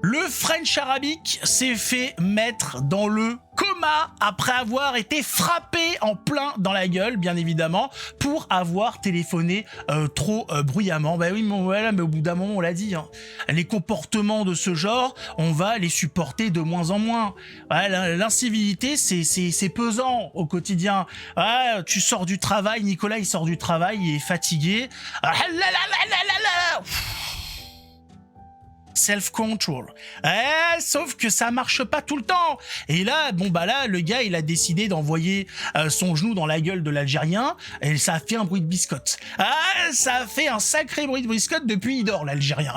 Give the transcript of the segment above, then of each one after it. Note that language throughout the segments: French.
Le French Arabic s'est fait mettre dans le coma après avoir été frappé en plein dans la gueule, bien évidemment, pour avoir téléphoné trop bruyamment. Bah oui, mais voilà, mais au bout d'un moment, on l'a dit, hein, les comportements de ce genre, on va les supporter de moins en moins. Ouais, l'incivilité, c'est pesant au quotidien. Ouais, tu sors du travail, Nicolas, il sort du travail, il est fatigué. Self-control. Sauf que ça marche pas tout le temps. Et là, le gars, il a décidé d'envoyer son genou dans la gueule de l'Algérien et ça a fait un bruit de biscotte. Ça a fait un sacré bruit de biscotte depuis il dort, l'Algérien.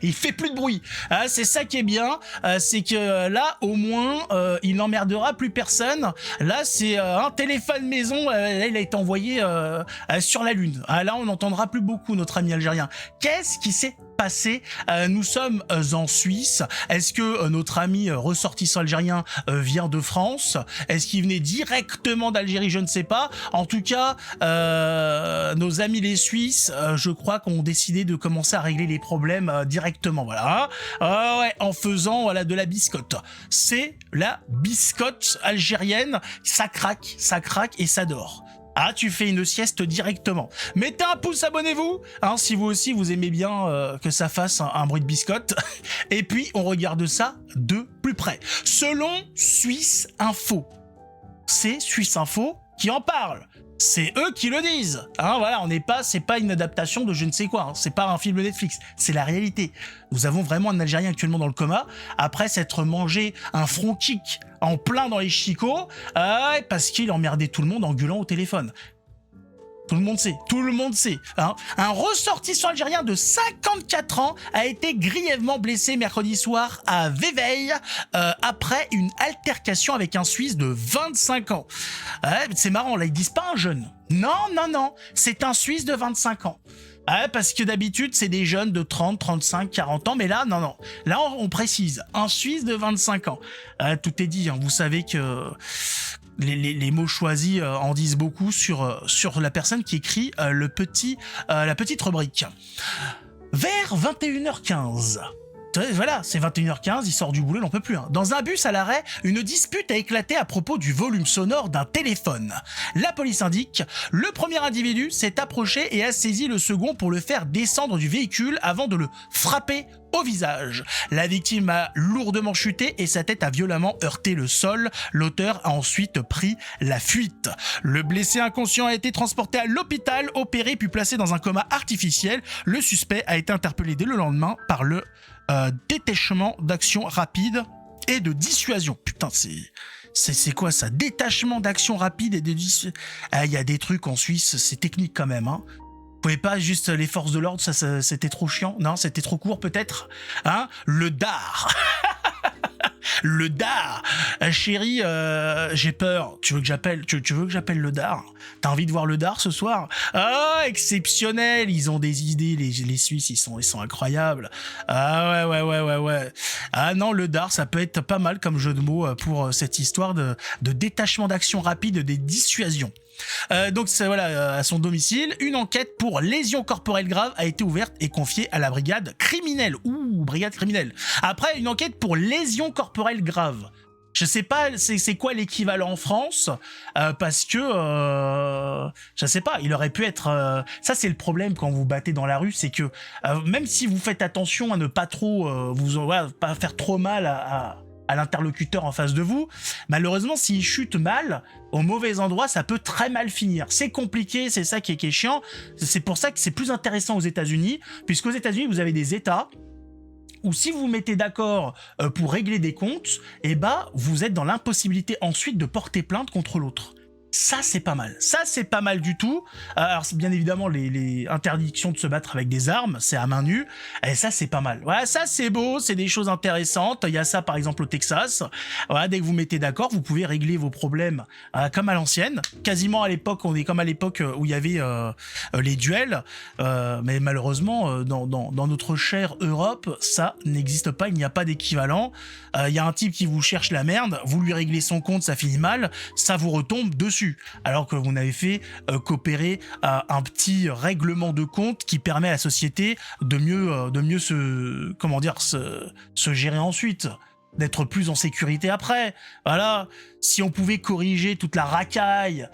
Il fait plus de bruit. C'est ça qui est bien, c'est que là, au moins, il n'emmerdera plus personne. Là, c'est un téléphone maison, là, il a été envoyé sur la Lune. Là, on n'entendra plus beaucoup notre ami algérien. Qu'est-ce qui s'est passé? Nous sommes en Suisse. Est-ce que notre ami ressortissant algérien vient de France? Est-ce qu'il venait directement d'Algérie? Je ne sais pas. En tout cas, nos amis les Suisses, je crois qu'on ont décidé de commencer à régler les problèmes directement, voilà. Ouais, en faisant de la biscotte. C'est la biscotte algérienne. Ça craque et ça dort. Tu fais une sieste directement. Mettez un pouce, abonnez-vous, si vous aussi vous aimez bien que ça fasse un bruit de biscotte. Et puis on regarde ça de plus près. Selon Suisse Info, c'est Suisse Info qui en parle. C'est eux qui le disent. Voilà, c'est pas une adaptation de je ne sais quoi. C'est pas un film de Netflix. C'est la réalité. Nous avons vraiment un Algérien actuellement dans le coma après s'être mangé un front kick en plein dans les chicots parce qu'il emmerdait tout le monde en gueulant au téléphone. Tout le monde sait. Un ressortissant algérien de 54 ans a été grièvement blessé mercredi soir à Vevey après une altercation avec un Suisse de 25 ans. C'est marrant, là ils disent pas un jeune. Non, c'est un Suisse de 25 ans. Parce que d'habitude, c'est des jeunes de 30, 35, 40 ans, mais là, non. Là, on précise, un Suisse de 25 ans. Tout est dit, vous savez que les mots choisis en disent beaucoup sur la personne qui écrit la petite rubrique. Vers 21h15... Voilà, c'est 21h15, il sort du boulot, il n'en peut plus. Dans un bus à l'arrêt, une dispute a éclaté à propos du volume sonore d'un téléphone. La police indique, le premier individu s'est approché et a saisi le second pour le faire descendre du véhicule avant de le frapper au visage. La victime a lourdement chuté et sa tête a violemment heurté le sol. L'auteur a ensuite pris la fuite. Le blessé inconscient a été transporté à l'hôpital, opéré puis placé dans un coma artificiel. Le suspect a été interpellé dès le lendemain par le détachement d'action rapide et de dissuasion. Putain, c'est quoi ça? Détachement d'action rapide et de dissuasion. Il y a des trucs en Suisse, c'est technique quand même. Vous pouvez pas juste les forces de l'ordre, ça c'était trop chiant. Non, c'était trop court peut-être. Le DAR. Le DAR. Chérie, j'ai peur. Tu veux que j'appelle le DAR? T'as envie de voir le DAR ce soir? Exceptionnel. Ils ont des idées, les Suisses, ils sont incroyables. Ouais. Non, le DAR, ça peut être pas mal comme jeu de mots pour cette histoire de détachement d'action rapide, des dissuasions. Donc voilà, à son domicile, une enquête pour lésions corporelles graves a été ouverte et confiée à la brigade criminelle. Brigade criminelle. Après, une enquête pour lésions corporelles graves. Je sais pas, c'est quoi l'équivalent en France, parce que je sais pas, il aurait pu être. Ça c'est le problème quand vous battez dans la rue, c'est que même si vous faites attention à ne pas trop pas faire trop mal à l'interlocuteur en face de vous, malheureusement s'il chute mal au mauvais endroit, ça peut très mal finir. C'est compliqué, c'est ça qui est chiant. C'est pour ça que c'est plus intéressant aux États-Unis, puisqu'aux États-Unis vous avez des États où si vous vous mettez d'accord pour régler des comptes, vous êtes dans l'impossibilité ensuite de porter plainte contre l'autre. Ça, c'est pas mal. Ça, c'est pas mal du tout. Alors, c'est bien évidemment les interdictions de se battre avec des armes, c'est à main nue. Et ça, c'est pas mal. Voilà, ça, c'est beau, c'est des choses intéressantes. Il y a ça, par exemple, au Texas. Voilà, dès que vous mettez d'accord, vous pouvez régler vos problèmes comme à l'ancienne. Quasiment à l'époque, on est comme à l'époque où il y avait les duels. Mais malheureusement, dans notre chère Europe, ça n'existe pas. Il n'y a pas d'équivalent. Il y a un type qui vous cherche la merde, vous lui réglez son compte, ça finit mal, ça vous retombe dessus. dessus, alors que vous n'avez fait qu'opérer un petit règlement de compte qui permet à la société de mieux se gérer ensuite, d'être plus en sécurité après. Voilà, si on pouvait corriger toute la racaille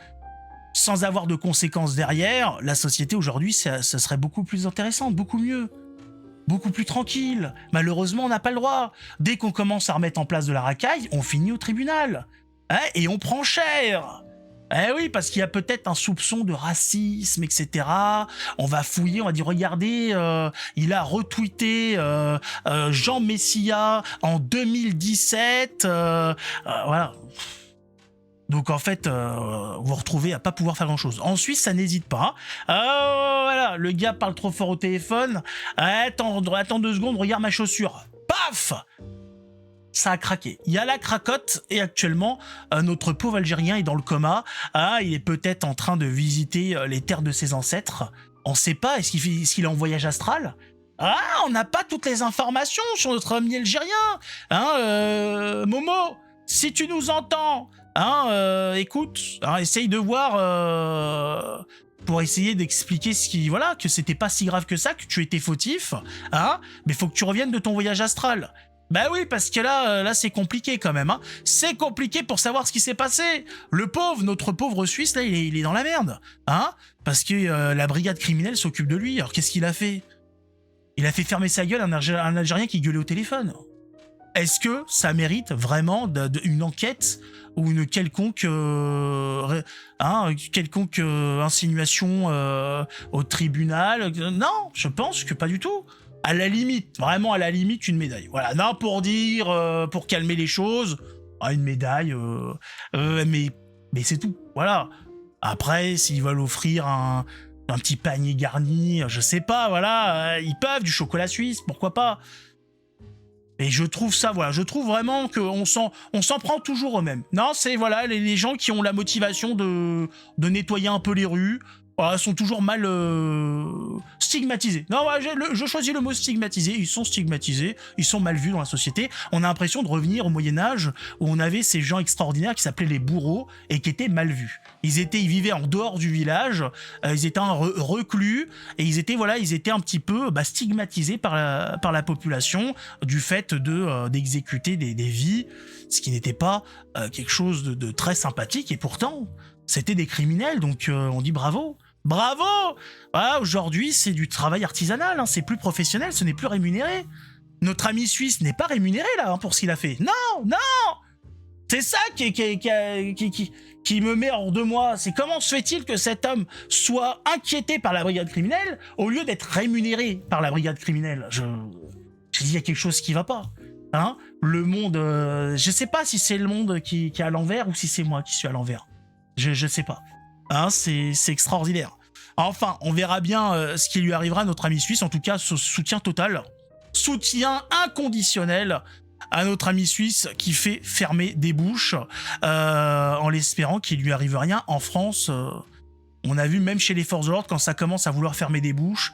sans avoir de conséquences derrière, la société aujourd'hui, ça serait beaucoup plus intéressante, beaucoup mieux. Beaucoup plus tranquille. Malheureusement, on n'a pas le droit. Dès qu'on commence à remettre en place de la racaille, on finit au tribunal. Hein, et on prend cher. Eh oui, parce qu'il y a peut-être un soupçon de racisme, etc. On va fouiller, on va dire, regardez, il a retweeté Jean Messia en 2017. Voilà. Donc en fait, vous vous retrouvez à pas pouvoir faire grand-chose. En Suisse, ça n'hésite pas. Voilà, le gars parle trop fort au téléphone. Attends 2 secondes, regarde ma chaussure. Paf! Ça a craqué. Il y a la cracotte et actuellement, notre pauvre Algérien est dans le coma. Il est peut-être en train de visiter les terres de ses ancêtres. On ne sait pas, est-ce qu'il est en voyage astral? On n'a pas toutes les informations sur notre ami algérien. Momo, si tu nous entends... écoute, essaye de voir pour essayer d'expliquer que c'était pas si grave que ça, que tu étais fautif, mais faut que tu reviennes de ton voyage astral. Bah oui, parce que là c'est compliqué quand même, C'est compliqué pour savoir ce qui s'est passé. Notre pauvre Suisse, là, il est dans la merde, parce que la brigade criminelle s'occupe de lui. Alors qu'est-ce qu'il a fait? Il a fait fermer sa gueule à un Algérien qui gueulait au téléphone. Est-ce que ça mérite vraiment une enquête ou une quelconque insinuation au tribunal? Non, je pense que pas du tout. À la limite, vraiment à la limite, une médaille. Voilà, non, pour dire, pour calmer les choses, une médaille, mais c'est tout. Voilà. Après, s'ils veulent offrir un petit panier garni, je sais pas, voilà, ils peuvent, du chocolat suisse, pourquoi pas. Et je trouve ça, voilà, je trouve vraiment qu'on s'en prend toujours eux-mêmes. Non, c'est, voilà, les gens qui ont la motivation de nettoyer un peu les rues, voilà, sont toujours mal stigmatisés. Non, voilà, je choisis le mot stigmatisé. Ils sont stigmatisés, ils sont mal vus dans la société. On a l'impression de revenir au Moyen-Âge où on avait ces gens extraordinaires qui s'appelaient les bourreaux et qui étaient mal vus. Ils vivaient en dehors du village, ils étaient reclus et ils étaient un petit peu stigmatisés par la population du fait d'exécuter des vies, ce qui n'était pas quelque chose de très sympathique, et pourtant c'était des criminels, donc on dit bravo. Bravo! Voilà, aujourd'hui, c'est du travail artisanal, c'est plus professionnel, ce n'est plus rémunéré. Notre ami suisse n'est pas rémunéré, là, pour ce qu'il a fait. Non! C'est ça qui me met hors de moi. C'est comment se fait-il que cet homme soit inquiété par la brigade criminelle au lieu d'être rémunéré par la brigade criminelle? Je dis, il y a quelque chose qui va pas. Le monde... je sais pas si c'est le monde qui est à l'envers ou si c'est moi qui suis à l'envers. Je sais pas. C'est extraordinaire. Enfin, on verra bien ce qui lui arrivera à notre ami suisse. En tout cas, soutien total. Soutien inconditionnel à notre ami suisse qui fait fermer des bouches en l'espérant qu'il lui arrive rien. En France, on a vu même chez les forces de l'ordre, quand ça commence à vouloir fermer des bouches,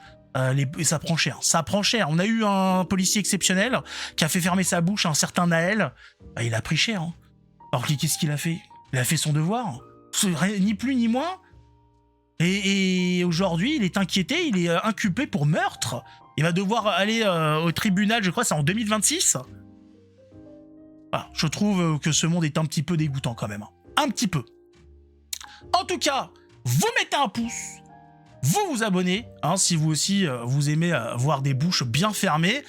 ça prend cher. Ça prend cher. On a eu un policier exceptionnel qui a fait fermer sa bouche à un certain Naël. Il a pris cher. Alors qu'est-ce qu'il a fait? Il a fait son devoir. Ni plus ni moins. Et aujourd'hui, il est inquiété, il est inculpé pour meurtre. Il va devoir aller au tribunal, je crois, c'est en 2026. Voilà, je trouve que ce monde est un petit peu dégoûtant quand même. Un petit peu. En tout cas, vous mettez un pouce, vous vous abonnez, si vous aussi vous aimez voir des bouches bien fermées.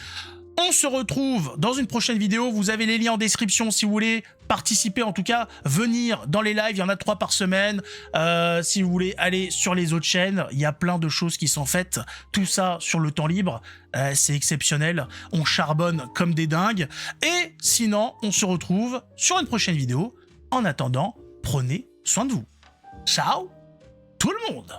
On se retrouve dans une prochaine vidéo. Vous avez les liens en description si vous voulez participer, en tout cas venir dans les lives. Il y en a 3 par semaine. Si vous voulez aller sur les autres chaînes, il y a plein de choses qui sont faites. Tout ça sur le temps libre. C'est exceptionnel. On charbonne comme des dingues. Et sinon, on se retrouve sur une prochaine vidéo. En attendant, prenez soin de vous. Ciao tout le monde!